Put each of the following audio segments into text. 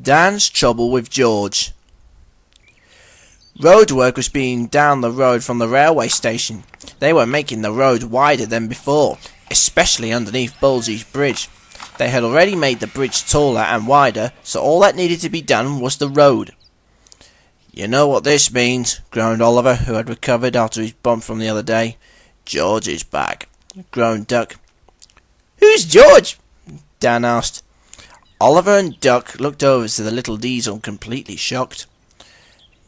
Dan's trouble with George. Road work was being down the road from the railway station. They were making the road wider than before, especially underneath Bulgy's bridge. They had already made the bridge taller and wider, so all that needed to be done was the road. "You know what this means," groaned Oliver, who had recovered after his bump from the other day. "George is back," groaned Duck. "Who's George?" Dan asked. Oliver and Duck looked over to the little diesel, completely shocked.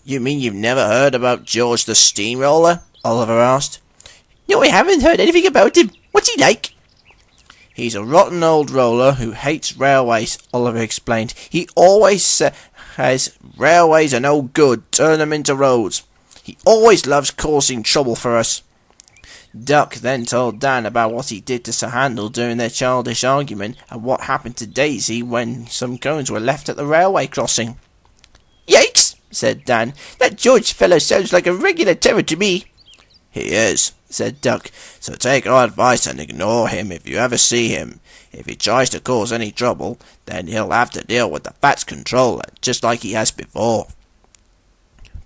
"You mean you've never heard about George the steamroller?" Oliver asked. "No, I haven't heard anything about him. What's he like?" "He's a rotten old roller who hates railways," Oliver explained. "He always says railways are no good, turn them into roads. He always loves causing trouble for us." Duck then told Dan about what he did to Sir Handel during their childish argument, and what happened to Daisy when some cones were left at the railway crossing. "Yikes!" said Dan. "That George fellow sounds like a regular terror to me." "He is," said Duck, "so take our advice and ignore him if you ever see him. If he tries to cause any trouble, then he'll have to deal with the Fats Controller, just like he has before."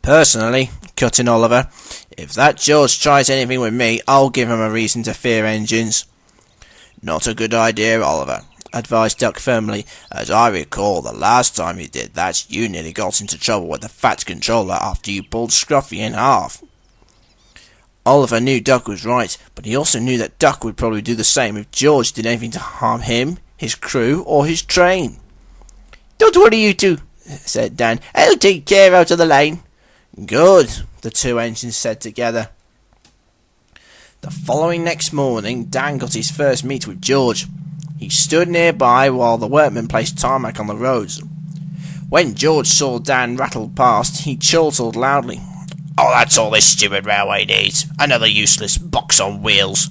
"Personally," cut in Oliver, "if that George tries anything with me, I'll give him a reason to fear engines." "Not a good idea, Oliver," advised Duck firmly. "As I recall, the last time you did that, you nearly got into trouble with the Fats Controller after you pulled Scruffy in half." Oliver knew Duck was right, but he also knew that Duck would probably do the same if George did anything to harm him, his crew, or his train. "Don't worry, you two," said Dan. "I'll take care out of the line." "Good," the two engines said together. The following next morning, Dan got his first meet with George. He stood nearby while the workmen placed tarmac on the roads. When George saw Dan rattle past, he chortled loudly. "Oh, that's all this stupid railway needs. Another useless box on wheels."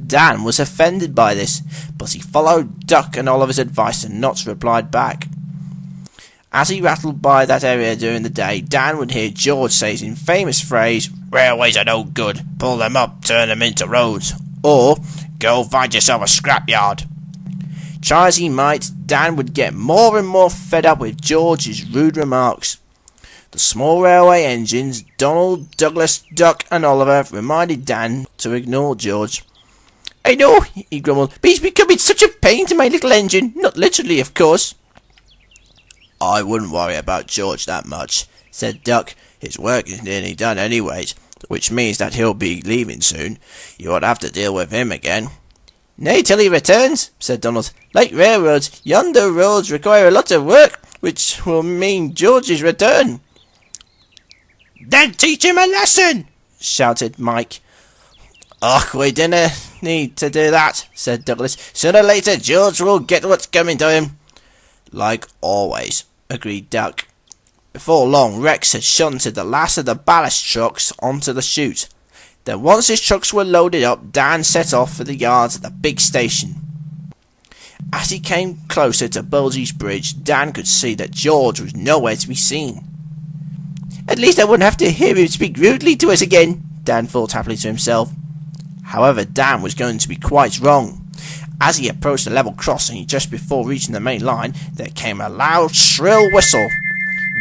Dan was offended by this, but he followed Duck and Oliver's advice and not replied back. As he rattled by that area during the day, Dan would hear George say his infamous phrase, "Railways are no good. Pull them up, turn them into roads." Or, "Go find yourself a scrapyard." Try as he might, Dan would get more and more fed up with George's rude remarks. The small railway engines, Donald, Douglas, Duck and Oliver, reminded Dan to ignore George. "I know," he grumbled, "but he's becoming such a pain to my little engine. Not literally, of course." "I wouldn't worry about George that much," said Duck. "His work is nearly done anyways, which means that he'll be leaving soon. You won't have to deal with him again." "Nay, till he returns," said Donald. "Like railroads, yonder roads require a lot of work, which will mean George's return." "Then teach him a lesson!" shouted Mike. "Och, we dinna need to do that," said Douglas. "Sooner or later George will get what's coming to him." "Like always," agreed Duck. Before long, Rex had shunted the last of the ballast trucks onto the chute. Then once his trucks were loaded up, Dan set off for the yards at the big station. As he came closer to Bulgy's bridge, Dan could see that George was nowhere to be seen. "At least I wouldn't have to hear him speak rudely to us again," Dan thought happily to himself. However, Dan was going to be quite wrong. As he approached the level crossing just before reaching the main line, there came a loud, shrill whistle.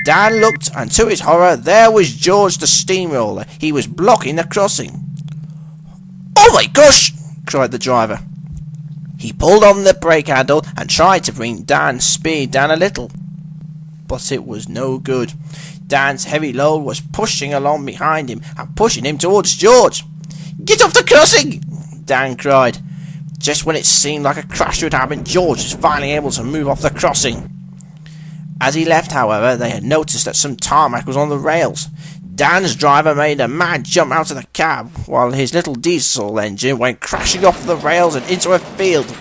Dan looked, and to his horror, there was George the steamroller. He was blocking the crossing. "Oh my gosh!" cried the driver. He pulled on the brake handle and tried to bring Dan's speed down a little. But it was no good. Dan's heavy load was pushing along behind him and pushing him towards George. "Get off the crossing!" Dan cried. Just when it seemed like a crash would happen, George was finally able to move off the crossing. As he left, however, they had noticed that some tarmac was on the rails. Dan's driver made a mad jump out of the cab, while his little diesel engine went crashing off the rails and into a field.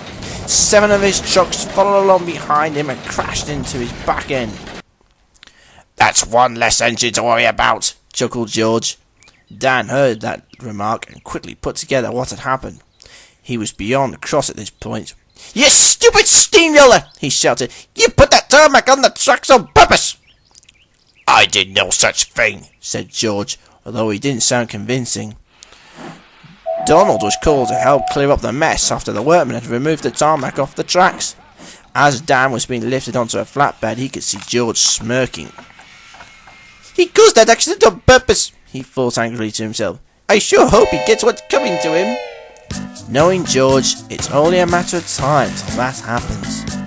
7 of his trucks followed along behind him and crashed into his back end. "That's one less engine to worry about," chuckled George. Dan heard that remark and quickly put together what had happened. He was beyond the cross at this point. "You stupid steamroller!" he shouted. "You put that tarmac on the tracks on purpose!" "I did no such thing," said George, although he didn't sound convincing. Donald was called to help clear up the mess after the workmen had removed the tarmac off the tracks. As Dan was being lifted onto a flatbed, he could see George smirking. "He caused that accident on purpose," he thought angrily to himself. "I sure hope he gets what's coming to him." Knowing George, it's only a matter of time till that happens.